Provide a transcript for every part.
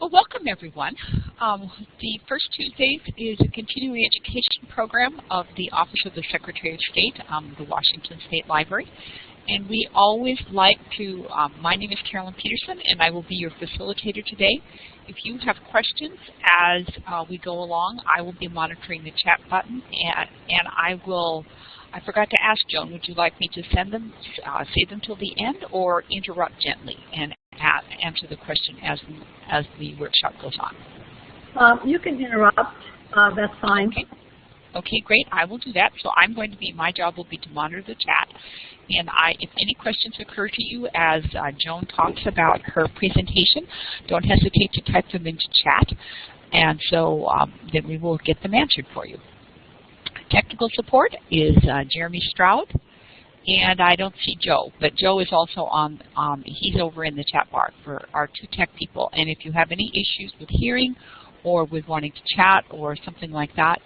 Well, welcome everyone. The first Tuesdays is a continuing education program of the Office of the Secretary of State, the Washington State Library. And we always like to, my name is Carolyn Peterson and I will be your facilitator today. If you have questions as we go along, I will be monitoring the chat button and I forgot to ask Joan, would you like me to save them till the end or interrupt gently and answer the question as the workshop goes on? You can interrupt, that's fine. Okay. Okay, great, I will do that. So I'm going to be, my job will be to monitor the chat. And if any questions occur to you as Joan talks about her presentation, don't hesitate to type them into chat. And so then we will get them answered for you. Technical support is Jeremy Stroud. And I don't see Joe, but Joe is also on, he's over in the chat bar for our two tech people. And if you have any issues with hearing or with wanting to chat or something like that,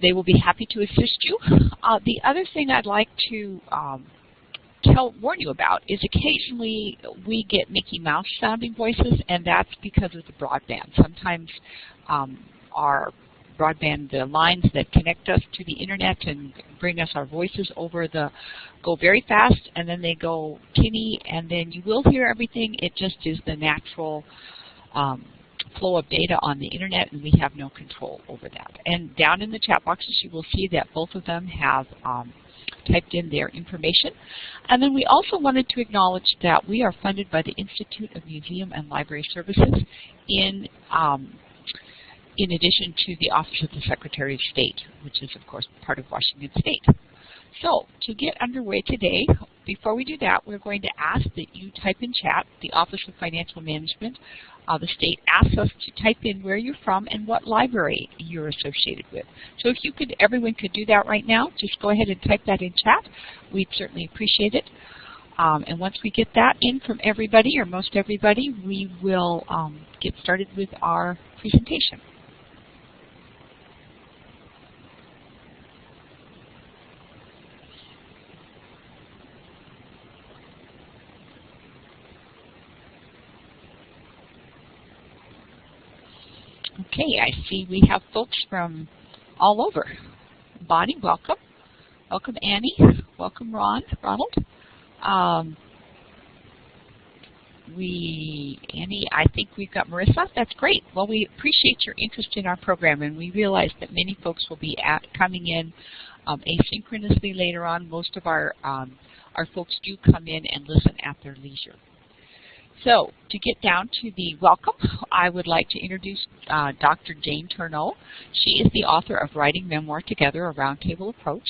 they will be happy to assist you. The other thing I'd like to warn you about is occasionally we get Mickey Mouse sounding voices, and that's because of the broadband. Sometimes our broadband, the lines that connect us to the internet and bring us our voices over go very fast, and then they go tinny, and then you will hear everything. It just is the natural flow of data on the internet, and we have no control over that. And down in the chat boxes, you will see that both of them have typed in their information. And then we also wanted to acknowledge that we are funded by the Institute of Museum and Library Services in addition to the Office of the Secretary of State, which is, of course, part of Washington State. So, to get underway today, before we do that, we're going to ask that you type in chat. The Office of Financial Management, the state asks us to type in where you're from and what library you're associated with. So if you could, everyone could do that right now, just go ahead and type that in chat. We'd certainly appreciate it. And once we get that in from everybody, or most everybody, we will get started with our presentation. Okay, I see we have folks from all over. Bonnie, welcome. Welcome, Annie. Welcome, Ronald. Annie, I think we've got Marissa. That's great. Well, we appreciate your interest in our program, and we realize that many folks will be coming in asynchronously later on. Most of our folks do come in and listen at their leisure. So, to get down to the welcome, I would like to introduce Dr. Jane Turneau. She is the author of Writing Memoir Together, a Roundtable Approach.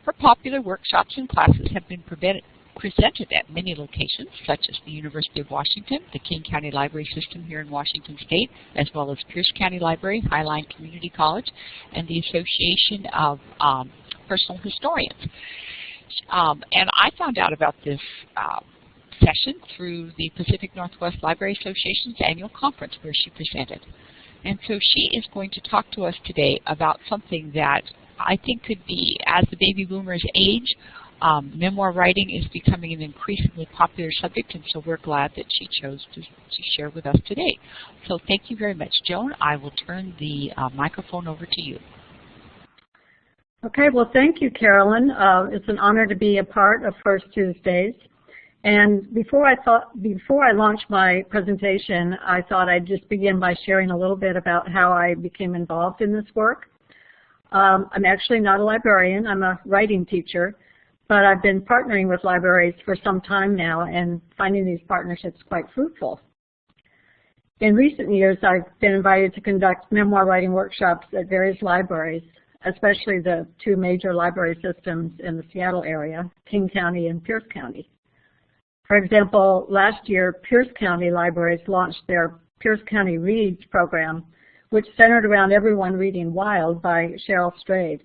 Her popular workshops and classes have been presented at many locations, such as the University of Washington, the King County Library System here in Washington State, as well as Pierce County Library, Highline Community College, and the Association of Personal Historians. And I found out about this session through the Pacific Northwest Library Association's annual conference where she presented. And so she is going to talk to us today about something that I think could be, as the baby boomers age, memoir writing is becoming an increasingly popular subject, and so we're glad that she chose to share with us today. So thank you very much. Joan, I will turn the microphone over to you. Okay, well thank you, Carolyn. It's an honor to be a part of First Tuesdays. And before I launch my presentation, I thought I'd just begin by sharing a little bit about how I became involved in this work. I'm actually not a librarian, I'm a writing teacher, but I've been partnering with libraries for some time now and finding these partnerships quite fruitful. In recent years, I've been invited to conduct memoir writing workshops at various libraries, especially the two major library systems in the Seattle area, King County and Pierce County. For example, last year, Pierce County Libraries launched their Pierce County Reads program, which centered around Everyone Reading Wild by Cheryl Strayed.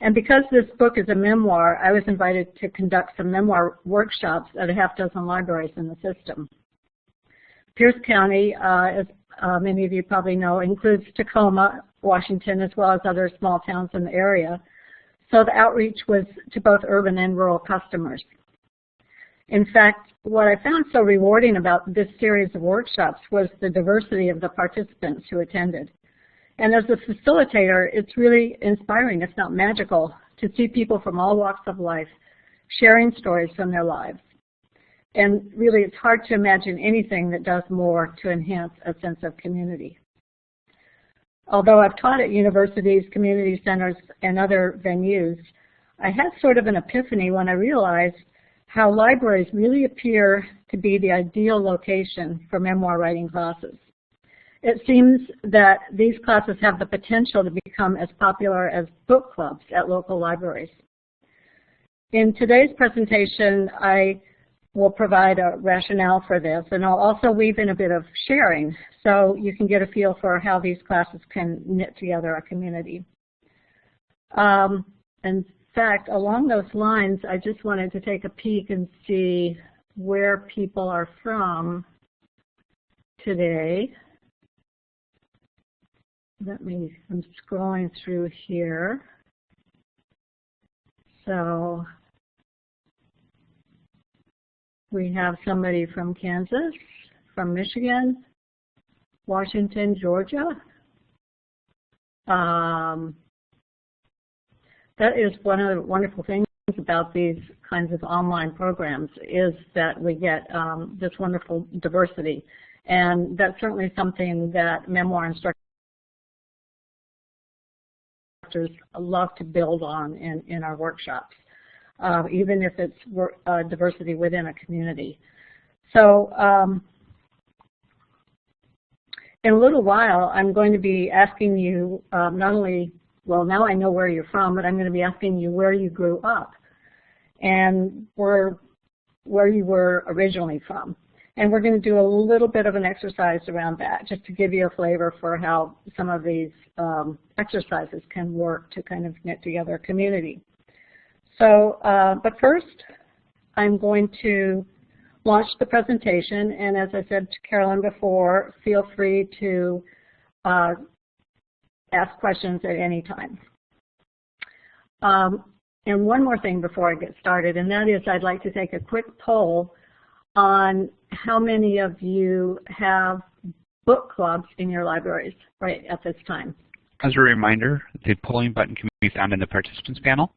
And because this book is a memoir, I was invited to conduct some memoir workshops at a half-dozen libraries in the system. Pierce County, as many of you probably know, includes Tacoma, Washington, as well as other small towns in the area. So the outreach was to both urban and rural customers. In fact, what I found so rewarding about this series of workshops was the diversity of the participants who attended. And as a facilitator, it's really inspiring, if not magical, to see people from all walks of life sharing stories from their lives. And really, it's hard to imagine anything that does more to enhance a sense of community. Although I've taught at universities, community centers, and other venues, I had sort of an epiphany when I realized how libraries really appear to be the ideal location for memoir writing classes. It seems that these classes have the potential to become as popular as book clubs at local libraries. In today's presentation, I will provide a rationale for this, and I'll also weave in a bit of sharing so you can get a feel for how these classes can knit together a community. In fact, along those lines, I just wanted to take a peek and see where people are from today. I'm scrolling through here. So we have somebody from Kansas, from Michigan, Washington, Georgia. That is one of the wonderful things about these kinds of online programs, is that we get this wonderful diversity. And that's certainly something that memoir instructors love to build on in our workshops, even if it's diversity within a community. So in a little while, I'm going to be asking you not only, well, now I know where you're from, but I'm going to be asking you where you grew up and where you were originally from. And we're going to do a little bit of an exercise around that, just to give you a flavor for how some of these exercises can work to kind of knit together a community. So, but first, I'm going to launch the presentation, and as I said to Carolyn before, feel free to ask questions at any time. And one more thing before I get started, and that is I'd like to take a quick poll on how many of you have book clubs in your libraries right at this time. As a reminder, the polling button can be found in the participants panel.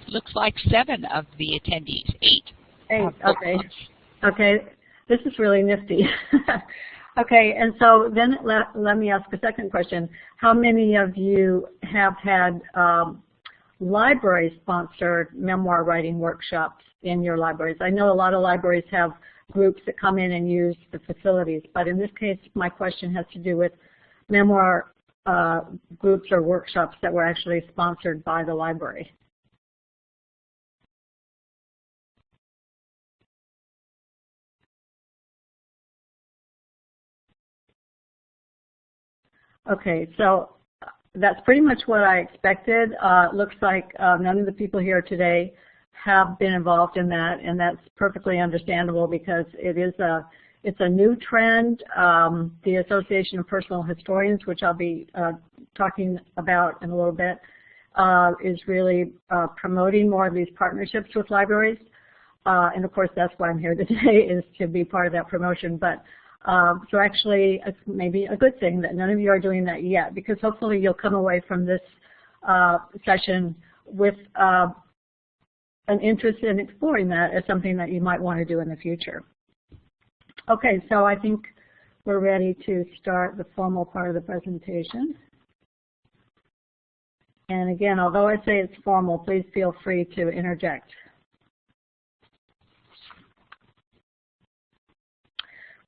Looks like 7 of the attendees, 8. 8, okay. Okay, this is really nifty. Okay, and so then let me ask a second question. How many of you have had library-sponsored memoir writing workshops in your libraries? I know a lot of libraries have groups that come in and use the facilities, but in this case, my question has to do with memoir groups or workshops that were actually sponsored by the library. Okay, so that's pretty much what I expected. Looks like none of the people here today have been involved in that, and that's perfectly understandable because it's a new trend. The Association of Personal Historians, which I'll be talking about in a little bit, is really promoting more of these partnerships with libraries. And of course, that's why I'm here today, is to be part of that promotion. But so actually, it's maybe a good thing that none of you are doing that yet, because hopefully you'll come away from this session with an interest in exploring that as something that you might want to do in the future. Okay, so I think we're ready to start the formal part of the presentation. And again, although I say it's formal, please feel free to interject.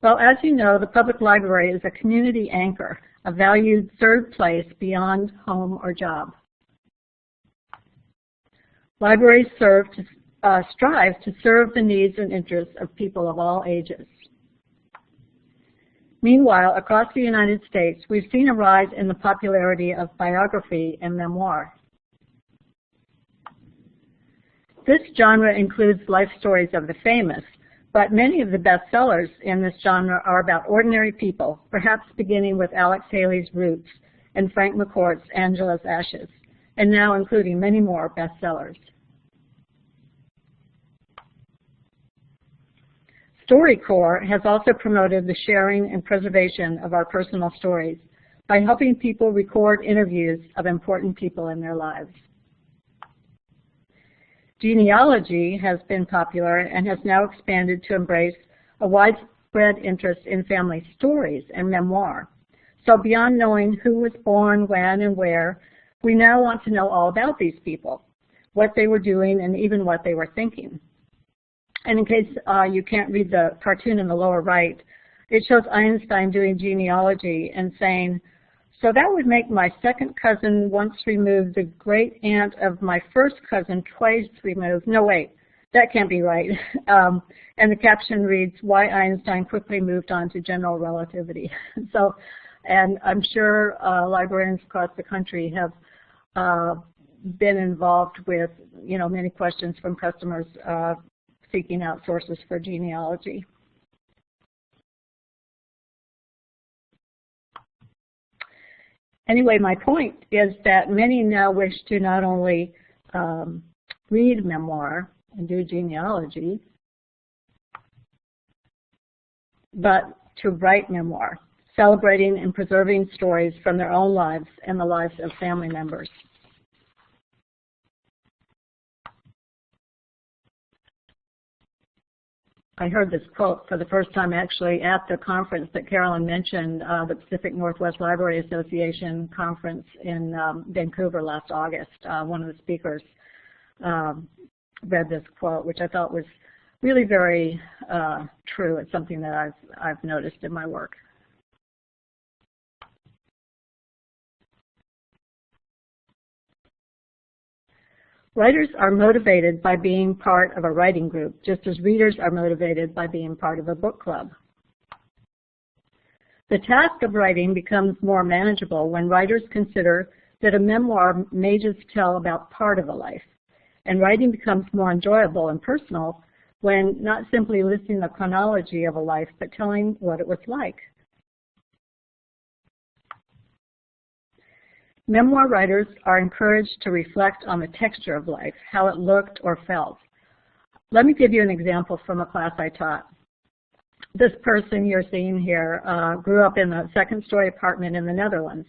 Well, as you know, the public library is a community anchor, a valued third place beyond home or job. Libraries strive to serve the needs and interests of people of all ages. Meanwhile, across the United States, we've seen a rise in the popularity of biography and memoir. This genre includes life stories of the famous, But many of the bestsellers in this genre are about ordinary people, perhaps beginning with Alex Haley's Roots and Frank McCourt's Angela's Ashes, and now including many more bestsellers. StoryCorps has also promoted the sharing and preservation of our personal stories by helping people record interviews of important people in their lives. Genealogy has been popular and has now expanded to embrace a widespread interest in family stories and memoir. So beyond knowing who was born, when, and where, we now want to know all about these people, what they were doing, and even what they were thinking. And in case you can't read the cartoon in the lower right, it shows Einstein doing genealogy and saying, so that would make my second cousin once removed the great aunt of my first cousin twice removed. No, wait, that can't be right. And the caption reads, why Einstein quickly moved on to general relativity. So, and I'm sure librarians across the country have been involved with, many questions from customers seeking out sources for genealogy. Anyway, my point is that many now wish to not only read memoir and do genealogy, but to write memoir, celebrating and preserving stories from their own lives and the lives of family members. I heard this quote for the first time actually at the conference that Carolyn mentioned, the Pacific Northwest Library Association conference in Vancouver last August. One of the speakers read this quote, which I thought was really very true. It's something that I've noticed in my work. Writers are motivated by being part of a writing group, just as readers are motivated by being part of a book club. The task of writing becomes more manageable when writers consider that a memoir may just tell about part of a life, and writing becomes more enjoyable and personal when not simply listing the chronology of a life, but telling what it was like. Memoir writers are encouraged to reflect on the texture of life, how it looked or felt. Let me give you an example from a class I taught. This person you're seeing here grew up in a second-story apartment in the Netherlands,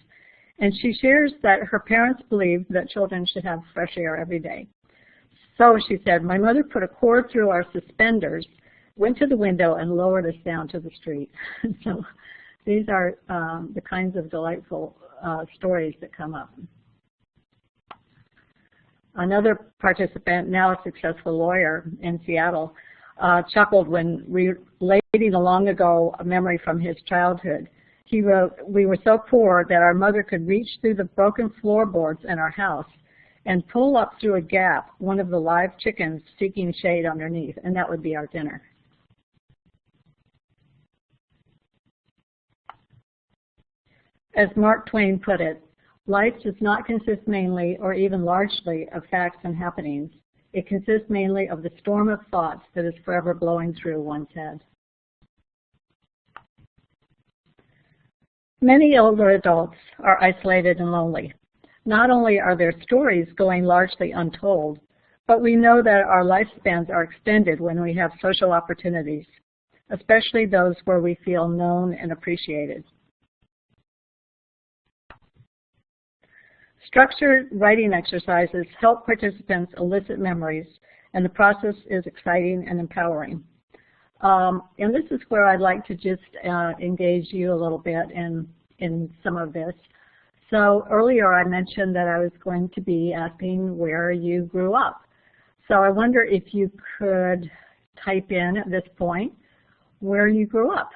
and she shares that her parents believed that children should have fresh air every day. So she said, my mother put a cord through our suspenders, went to the window, and lowered us down to the street. So these are the kinds of delightful stories that come up. Another participant, now a successful lawyer in Seattle, chuckled when relating a long ago a memory from his childhood. He wrote, we were so poor that our mother could reach through the broken floorboards in our house and pull up through a gap one of the live chickens seeking shade underneath, and that would be our dinner. As Mark Twain put it, life does not consist mainly or even largely of facts and happenings. It consists mainly of the storm of thoughts that is forever blowing through one's head. Many older adults are isolated and lonely. Not only are their stories going largely untold, but we know that our lifespans are extended when we have social opportunities, especially those where we feel known and appreciated. Structured writing exercises help participants elicit memories, and the process is exciting and empowering. And this is where I'd like to just engage you a little bit in some of this. So earlier I mentioned that I was going to be asking where you grew up. So I wonder if you could type in at this point where you grew up.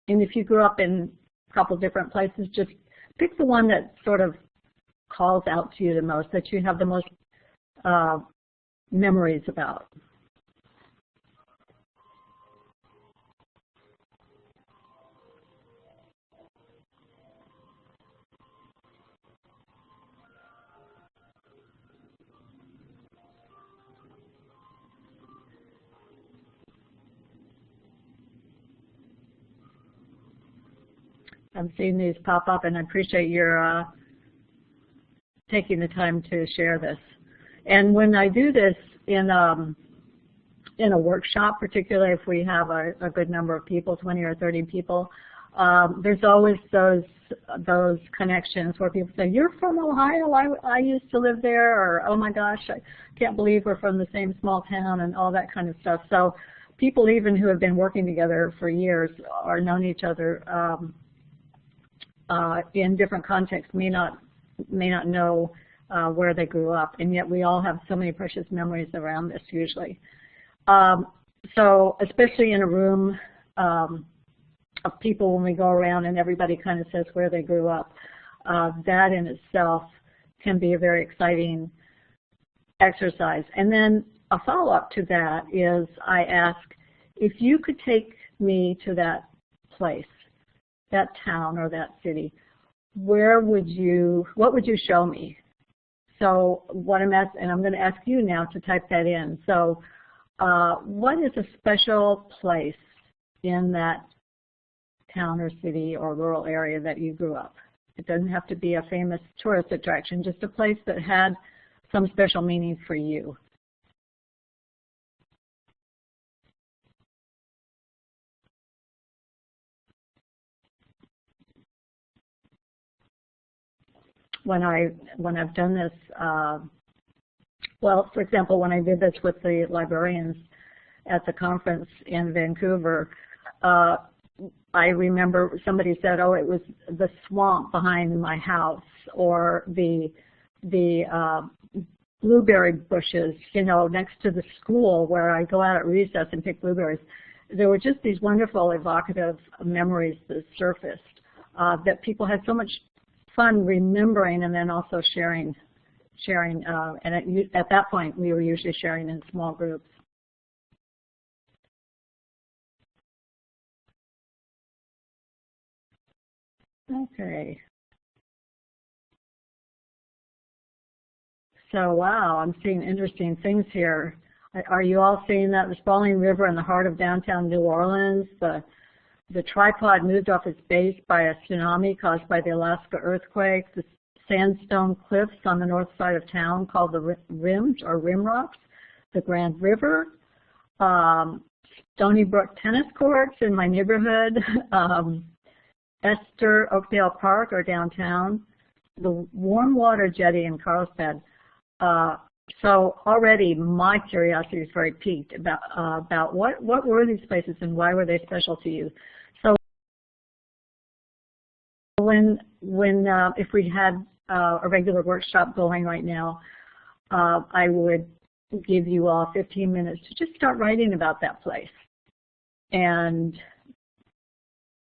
And if you grew up in a couple different places, just pick the one that sort of calls out to you the most, that you have the most memories about. I'm seeing these pop up, and I appreciate your taking the time to share this. And when I do this in a workshop, particularly if we have a good number of people, 20 or 30 people, there's always those connections where people say, "You're from Ohio? I used to live there," or "Oh my gosh, I can't believe we're from the same small town," and all that kind of stuff. So people even who have been working together for years or known each other in different contexts may not know where they grew up, and yet we all have so many precious memories around this usually. So especially in a room of people, when we go around and everybody kind of says where they grew up, that in itself can be a very exciting exercise. And then a follow-up to that is I ask, if you could take me to that place, that town or that city, what would you show me? So what I'm asking, and I'm going to ask you now to type that in. So what is a special place in that town or city or rural area that you grew up? It doesn't have to be a famous tourist attraction, just a place that had some special meaning for you. When I've done this, well, for example, when I did this with the librarians at the conference in Vancouver, I remember somebody said, "Oh, it was the swamp behind my house," or the blueberry bushes, you know, next to the school where I go out at recess and pick blueberries. There were just these wonderful evocative memories that surfaced that people had so much fun remembering and then also sharing. And at that point, we were usually sharing in small groups. Okay. So, wow, I'm seeing interesting things here. Are you all seeing that? The sprawling river in the heart of downtown New Orleans, the tripod moved off its base by a tsunami caused by the Alaska earthquake, the sandstone cliffs on the north side of town called the Rims or Rim Rocks, the Grand River, Stony Brook tennis courts in my neighborhood, Esther Oakdale Park or downtown, the warm water jetty in Carlsbad. So already my curiosity is very piqued about what were these places and why were they special to you. So if we had a regular workshop going right now, I would give you all 15 minutes to just start writing about that place and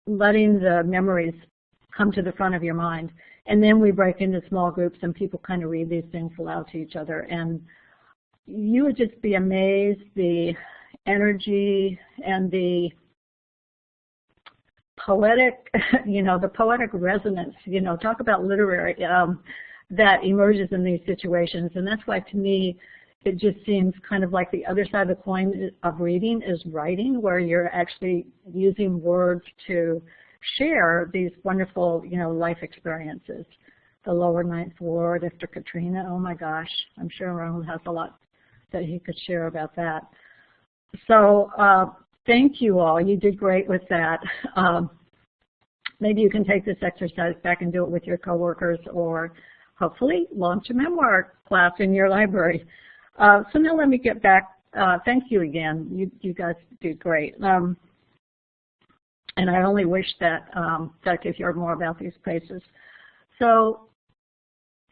letting the memories come to the front of your mind. And then we break into small groups and people kind of read these things aloud to each other. And you would just be amazed the energy and the poetic, the poetic resonance, talk about literary, that emerges in these situations. And that's why, to me, it just seems kind of like the other side of the coin of reading is writing, where you're actually using words to share these wonderful, life experiences. The lower Ninth Ward after Katrina, oh my gosh, I'm sure Merrell has a lot that he could share about that. So thank you all. You did great with that. Maybe you can take this exercise back and do it with your coworkers, or hopefully launch a memoir class in your library. So now let me get back. Thank you again. You guys did great. And I only wish that I could hear more about these places. So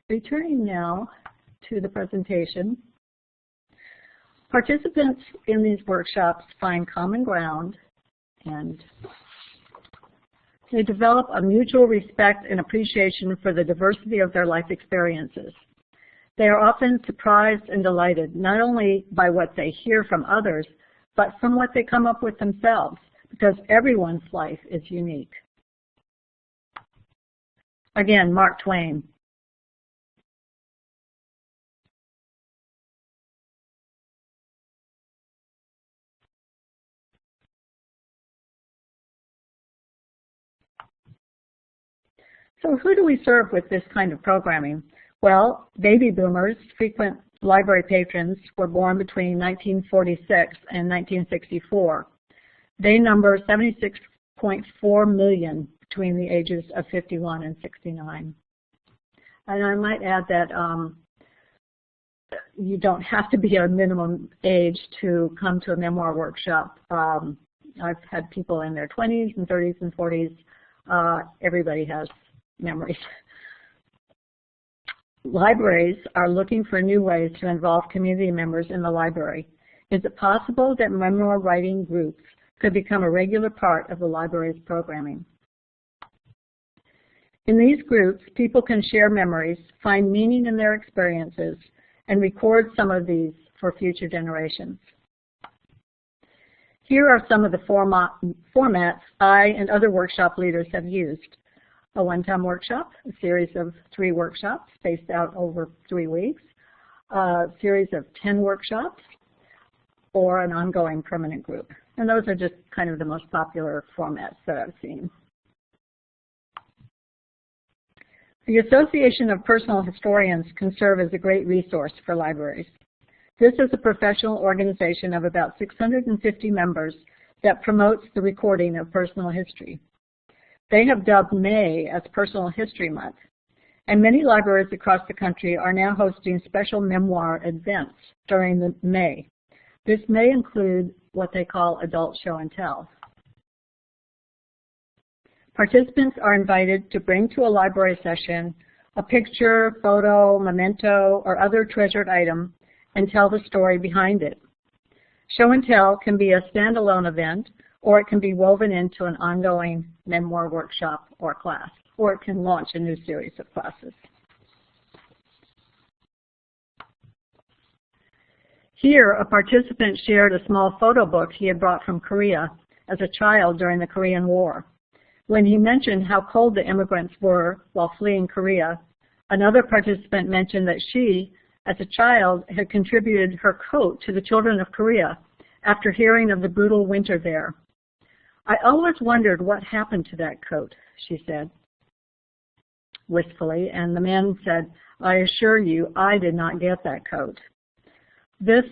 returning now to the presentation, participants in these workshops find common ground and they develop a mutual respect and appreciation for the diversity of their life experiences. They are often surprised and delighted not only by what they hear from others, but from what they come up with themselves, because everyone's life is unique. Again, Mark Twain. So who do we serve with this kind of programming? Well, baby boomers, frequent library patrons, were born between 1946 and 1964. They number 76.4 million between the ages of 51 and 69. And I might add that you don't have to be a minimum age to come to a memoir workshop. I've had people in their 20s and 30s and 40s. Everybody has memories. Libraries are looking for new ways to involve community members in the library. Is it possible that memoir writing groups could become a regular part of the library's programming? In these groups, people can share memories, find meaning in their experiences, and record some of these for future generations. Here are some of the formats I and other workshop leaders have used. A one-time workshop, a series of 3 workshops spaced out over 3 weeks, a series of 10 workshops, or an ongoing permanent group. And those are just kind of the most popular formats that I've seen. The Association of Personal Historians can serve as a great resource for libraries. This is a professional organization of about 650 members that promotes the recording of personal history. They have dubbed May as Personal History Month, and many libraries across the country are now hosting special memoir events during May. This may include what they call adult show and tell. Participants are invited to bring to a library session a picture, photo, memento, or other treasured item and tell the story behind it. Show and tell can be a standalone event, or it can be woven into an ongoing memoir workshop or class, or it can launch a new series of classes. Here, a participant shared a small photo book he had brought from Korea as a child during the Korean War. When he mentioned how cold the immigrants were while fleeing Korea, another participant mentioned that she, as a child, had contributed her coat to the children of Korea after hearing of the brutal winter there. I always wondered what happened to that coat, she said wistfully, and the man said, I assure you, I did not get that coat. This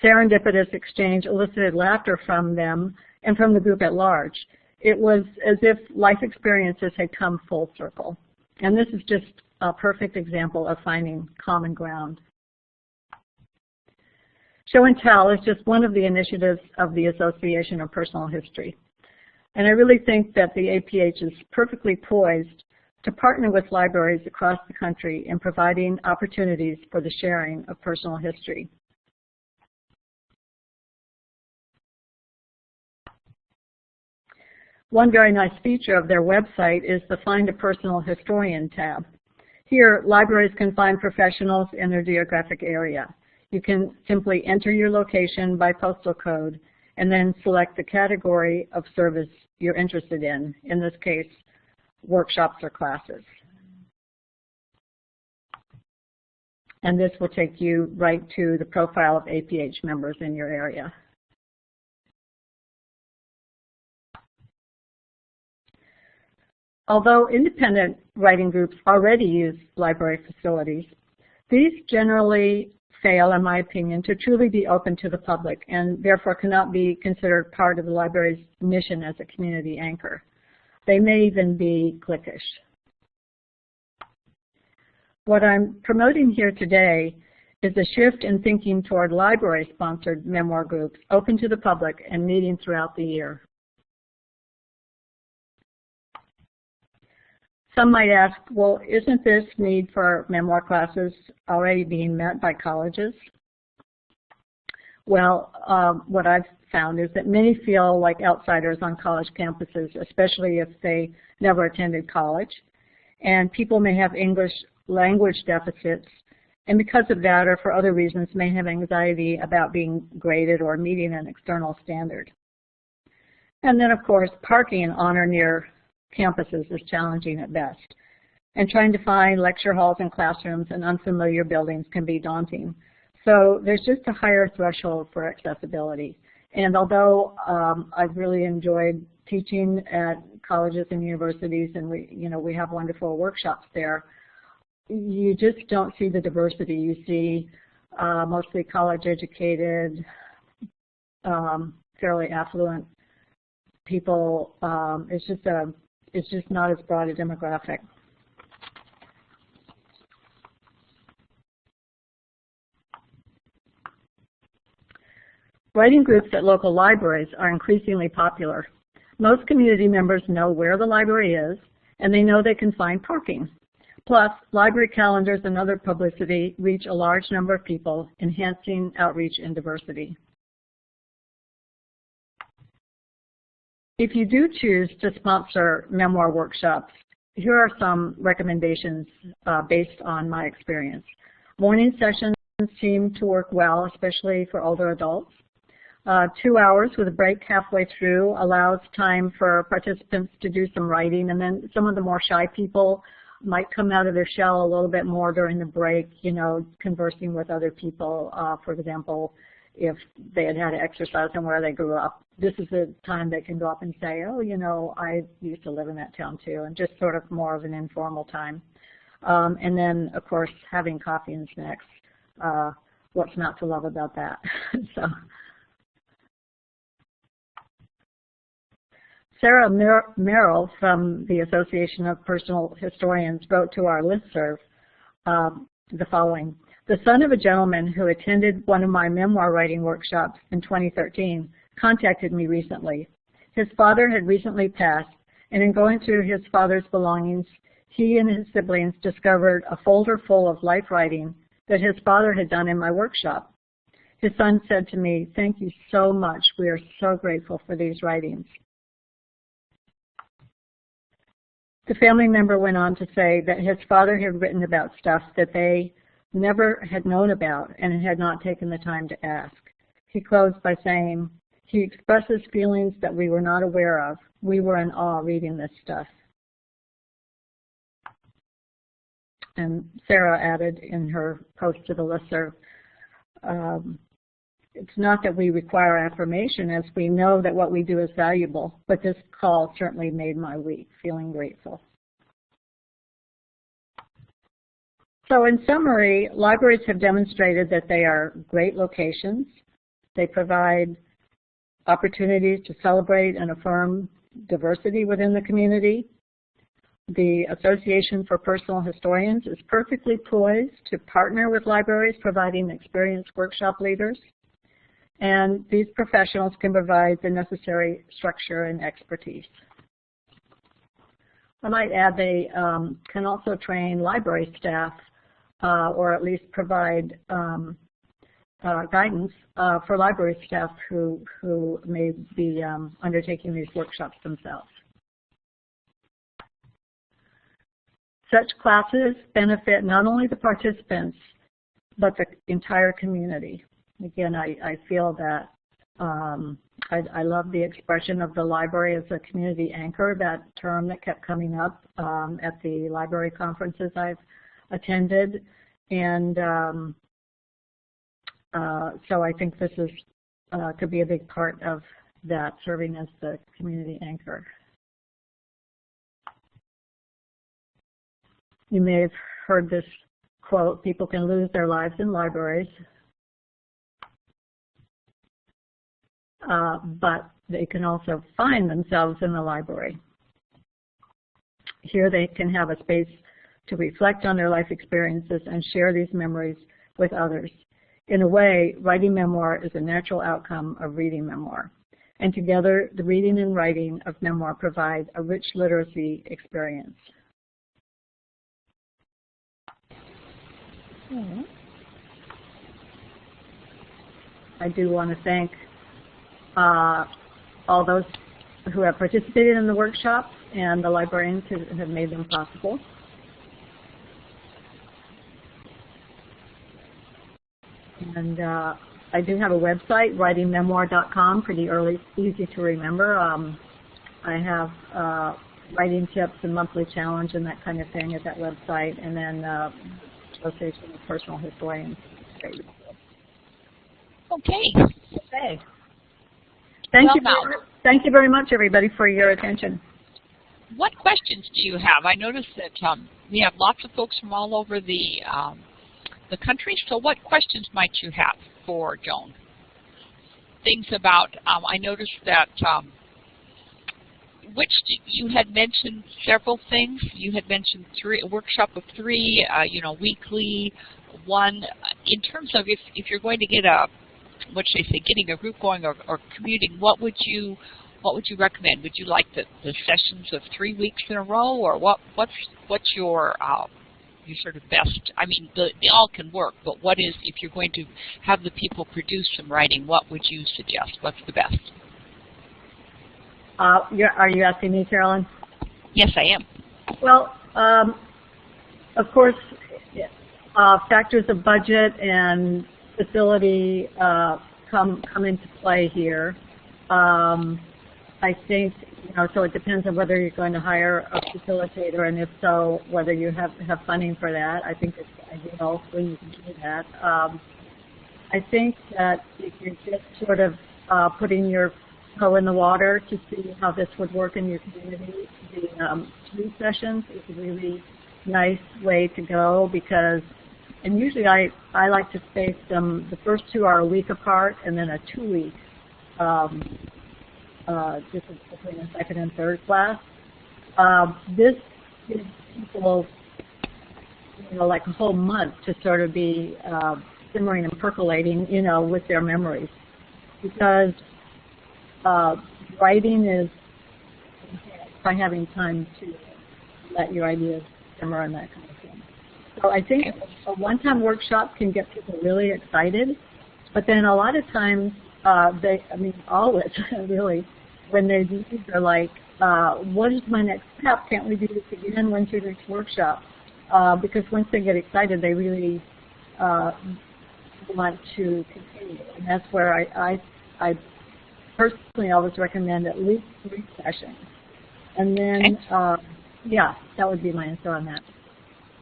serendipitous exchange elicited laughter from them and from the group at large. It was as if life experiences had come full circle. And this is just a perfect example of finding common ground. Show and Tell is just one of the initiatives of the Association of Personal History. And I really think that the APH is perfectly poised to partner with libraries across the country in providing opportunities for the sharing of personal history. One very nice feature of their website is the Find a Personal Historian tab. Here, libraries can find professionals in their geographic area. You can simply enter your location by postal code and then select the category of service you're interested in this case, workshops or classes. And this will take you right to the profile of APH members in your area. Although independent writing groups already use library facilities, these generally fail, in my opinion, to truly be open to the public and therefore cannot be considered part of the library's mission as a community anchor. They may even be cliquish. What I'm promoting here today is a shift in thinking toward library-sponsored memoir groups open to the public and meeting throughout the year. Some might ask, well, isn't this need for memoir classes already being met by colleges? Well, what I've found is that many feel like outsiders on college campuses, especially if they never attended college. And people may have English language deficits, and because of that or for other reasons may have anxiety about being graded or meeting an external standard. And then, of course, parking on or near campuses is challenging at best. And trying to find lecture halls and classrooms in unfamiliar buildings can be daunting. So there's just a higher threshold for accessibility. And although I've really enjoyed teaching at colleges and universities, and we have wonderful workshops there. You just don't see the diversity. You see mostly college-educated, fairly affluent people. It's just not as broad a demographic. Writing groups at local libraries are increasingly popular. Most community members know where the library is, and they know they can find parking. Plus, library calendars and other publicity reach a large number of people, enhancing outreach and diversity. If you do choose to sponsor memoir workshops, here are some recommendations based on my experience. Morning sessions seem to work well, especially for older adults. 2 hours with a break halfway through allows time for participants to do some writing, and then some of the more shy people might come out of their shell a little bit more during the break, conversing with other people. For example, if they had had to exercise and where they grew up, this is the time they can go up and say, oh, I used to live in that town too, and just sort of more of an informal time. And then, of course, having coffee and snacks. What's not to love about that? So. Sarah Merrell from the Association of Personal Historians wrote to our listserv the following. The son of a gentleman who attended one of my memoir writing workshops in 2013 contacted me recently. His father had recently passed, and in going through his father's belongings, he and his siblings discovered a folder full of life writing that his father had done in my workshop. His son said to me, "Thank you so much. We are so grateful for these writings." The family member went on to say that his father had written about stuff that they never had known about and had not taken the time to ask. He closed by saying, "He expresses feelings that we were not aware of. We were in awe reading this stuff." And Sarah added in her post to the listserv, it's not that we require affirmation, as we know that what we do is valuable, but this call certainly made my week, feeling grateful. So in summary, libraries have demonstrated that they are great locations. They provide opportunities to celebrate and affirm diversity within the community. The Association for Personal Historians is perfectly poised to partner with libraries providing experienced workshop leaders. And these professionals can provide the necessary structure and expertise. I might add they can also train library staff or at least provide guidance for library staff who may be undertaking these workshops themselves. Such classes benefit not only the participants, but the entire community. Again, I feel that I love the expression of the library as a community anchor, that term that kept coming up at the library conferences I've attended. And so I think this is could be a big part of that, serving as the community anchor. You may have heard this quote, "People can lose their lives in libraries, but they can also find themselves in the library." Here they can have a space to reflect on their life experiences and share these memories with others. In a way, writing memoir is a natural outcome of reading memoir. And together, the reading and writing of memoir provide a rich literacy experience. I do want to thank all those who have participated in the workshop and the librarians who have made them possible. And I do have a website, writingmemoir.com, pretty easy to remember. I have writing tips and monthly challenge and that kind of thing at that website, and then Association of Personal Historians. Okay. Thank you very much, everybody, for your attention. what questions do you have? I noticed that we have lots of folks from all over the country, so what questions might you have for Joan? Things about, I noticed that you had mentioned several things. You had mentioned a workshop of 3, weekly, 1. In terms of if you're going to get getting a group going or commuting, what would you recommend? Would you like the sessions of 3 weeks in a row, or what's your sort of best? I mean, they all can work, but what is, if you're going to have the people produce some writing, what would you suggest? What's the best? Are you asking me, Carolyn? Yes, I am. Well, of course, factors of budget and facility come into play here. I think, so it depends on whether you're going to hire a facilitator, and if so, whether you have funding for that. I think it's ideal when you can do that. I think that if you're just sort of putting your toe in the water to see how this would work in your community, the 3 sessions is a really nice way to go, because, and usually I like to space them, the first 2 are a week apart, and then a 2-week difference between the 2nd and 3rd class. This gives people, like a whole month to sort of be simmering and percolating, with their memories, because writing is by having time to let your ideas simmer and that kind of thing. So I think a one-time workshop can get people really excited, but then a lot of times always really, when they do these, they're like, what is my next step? Can't we do this again? When's your next workshop? Because once they get excited, they really want to continue. And that's where I personally always recommend at least 3 sessions. And then, that would be my answer on that.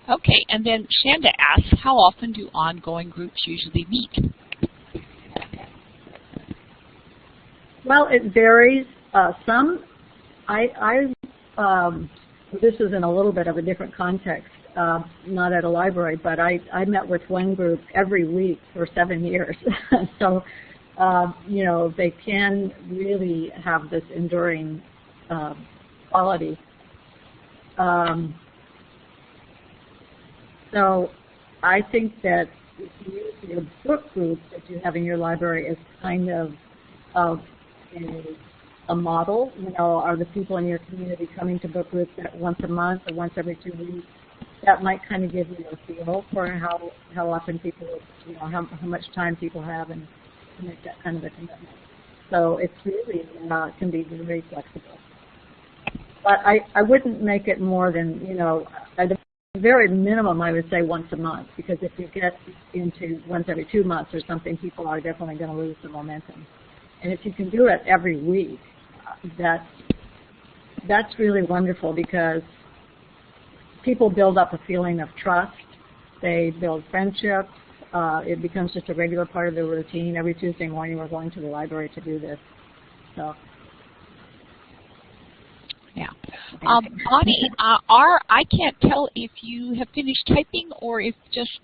Okay, and then Shanda asks, how often do ongoing groups usually meet? Well, it varies. This is in a little bit of a different context, not at a library, but I met with one group every week for 7 years. So, they can really have this enduring quality. So I think that if you use your book group that you have in your library as kind of a model, are the people in your community coming to book groups once a month or once every 2 weeks? That might kind of give you a feel for how often people, how much time people have, and to make that kind of a commitment. So it's really can be very flexible. But I wouldn't make it more than, at the very minimum, I would say once a month, because if you get into once every 2 months or something, people are definitely going to lose the momentum. And if you can do it every week, that's really wonderful, because people build up a feeling of trust. They build friendships. It becomes just a regular part of their routine. Every Tuesday morning we're going to the library to do this. So. Yeah. Bonnie, I can't tell if you have finished typing or if just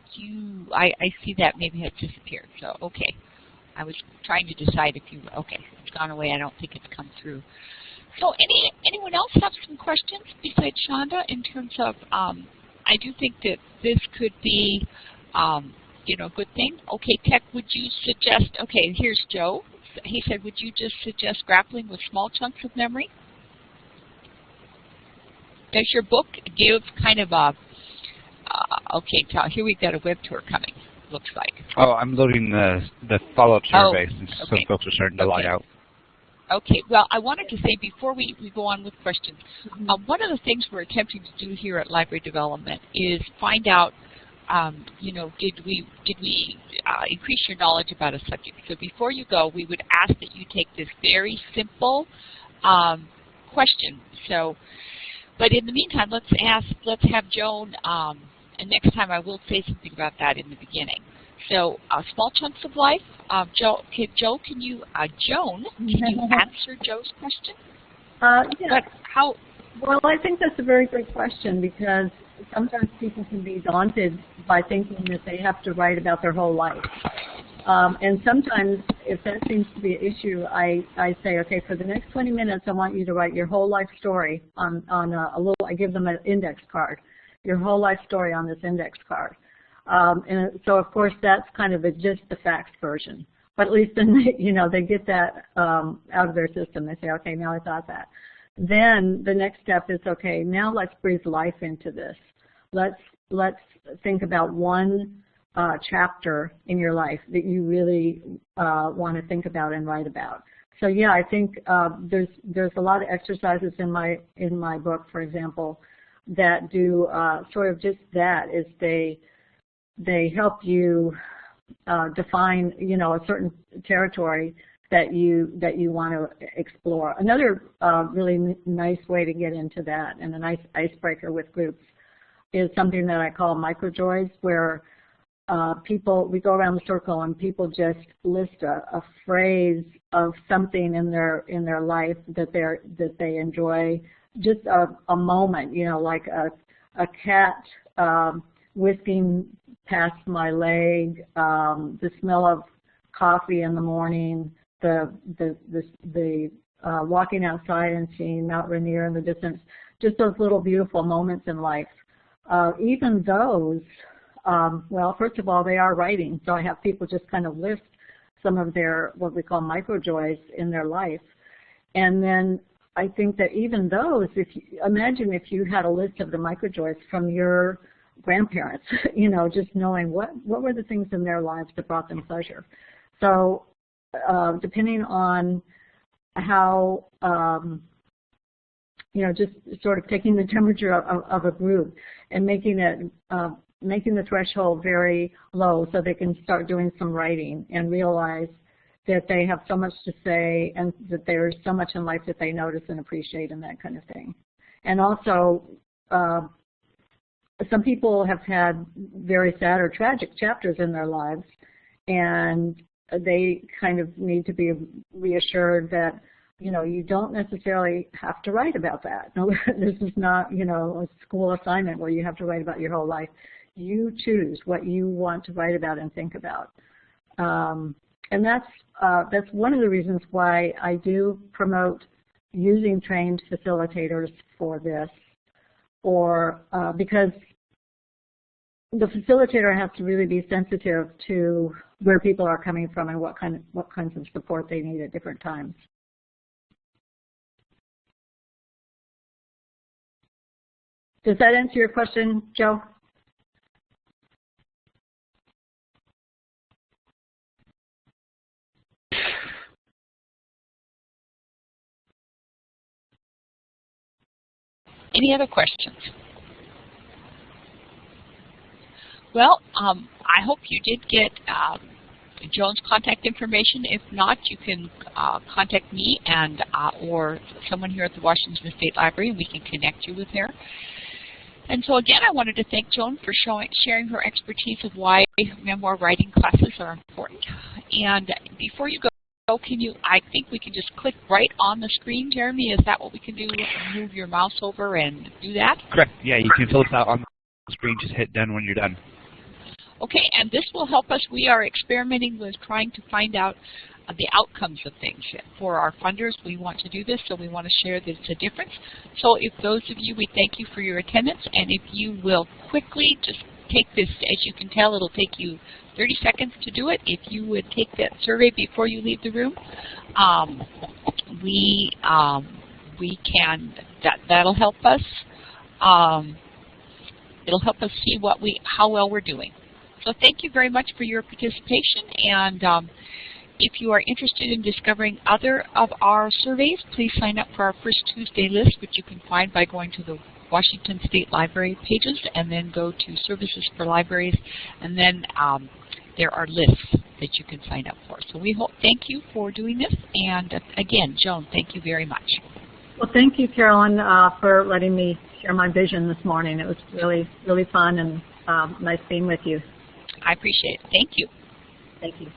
I see that maybe has disappeared. So, okay. I was trying to decide if you, okay, it's gone away. I don't think it's come through. So anyone else have some questions besides Shanda in terms of, I do think that this could be, a good thing. Okay, Tech, would you suggest, okay, here's Joe. He said, would you just suggest grappling with small chunks of memory? Does your book give kind of a, okay, here we've got a web tour coming, looks like. Oh, I'm loading the follow-up survey since some folks are starting to log out. Okay, well, I wanted to say before we go on with questions, one of the things we're attempting to do here at Library Development is find out, did we increase your knowledge about a subject? So before you go, we would ask that you take this very simple question. So, but in the meantime, let's have Joan, and next time I will say something about that in the beginning. So, small chunks of life. Joan, can you answer Joe's question? Yeah. But Well, I think that's a very good question, because sometimes people can be daunted by thinking that they have to write about their whole life. And sometimes, if that seems to be an issue, I say, okay, for the next 20 minutes, I want you to write your whole life story on a little, I give them an index card, your whole life story on this index card. And so, of course, that's kind of just the facts version. But at least then, they get that out of their system. They say, okay, now I thought that. Then the next step is, okay, now let's breathe life into this. Let's think about one chapter in your life that you really want to think about and write about. So yeah, I think there's a lot of exercises in my book, for example, that do sort of just that. Is they help you define a certain territory that you want to explore. Another really nice way to get into that, and a nice icebreaker with groups, is something that I call microjoys, where we go around the circle and people just list a phrase of something in their life that they enjoy, just a moment, like a cat whisking past my leg, the smell of coffee in the morning, the walking outside and seeing Mount Rainier in the distance, just those little beautiful moments in life. Even those, well, first of all, they are writing, so I have people just kind of list some of their, what we call microjoys in their life. And then I think that even those, imagine if you had a list of the microjoys from your grandparents, just knowing what were the things in their lives that brought them pleasure. So depending on how, just sort of taking the temperature of a group and making the threshold very low so they can start doing some writing and realize that they have so much to say and that there's so much in life that they notice and appreciate and that kind of thing. And also, some people have had very sad or tragic chapters in their lives, and they kind of need to be reassured that, you don't necessarily have to write about that. No, this is not, a school assignment where you have to write about your whole life. You choose what you want to write about and think about. And that's one of the reasons why I do promote using trained facilitators for this, or because the facilitator has to really be sensitive to where people are coming from and what kinds of support they need at different times. Does that answer your question, Joe? Any other questions? Well, I hope you did get Joan's contact information. If not, you can contact me and or someone here at the Washington State Library, and we can connect you with her. And so again, I wanted to thank Joan for sharing her expertise of why memoir writing classes are important. And before you go, I think we can just click right on the screen, Jeremy. Is that what we can do? Move your mouse over and do that? Correct. Yeah, you can fill this out on the screen. Just hit done when you're done. Okay, and this will help us. We are experimenting with trying to find out the outcomes of things. For our funders, we want to do this, so we want to share that it's a difference. So if those of you, we thank you for your attendance, and if you will quickly just take this, as you can tell, it'll take you 30 seconds to do it. If you would take that survey before you leave the room, we can, that'll help us. It'll help us see how well we're doing. So thank you very much for your participation, and if you are interested in discovering other of our surveys, please sign up for our First Tuesday list, which you can find by going to the Washington State Library pages and then go to Services for Libraries, and then there are lists that you can sign up for. So thank you for doing this, and again, Joan, thank you very much. Well, thank you, Carolyn, for letting me share my vision this morning. It was really, really fun and nice being with you. I appreciate it. Thank you. Thank you.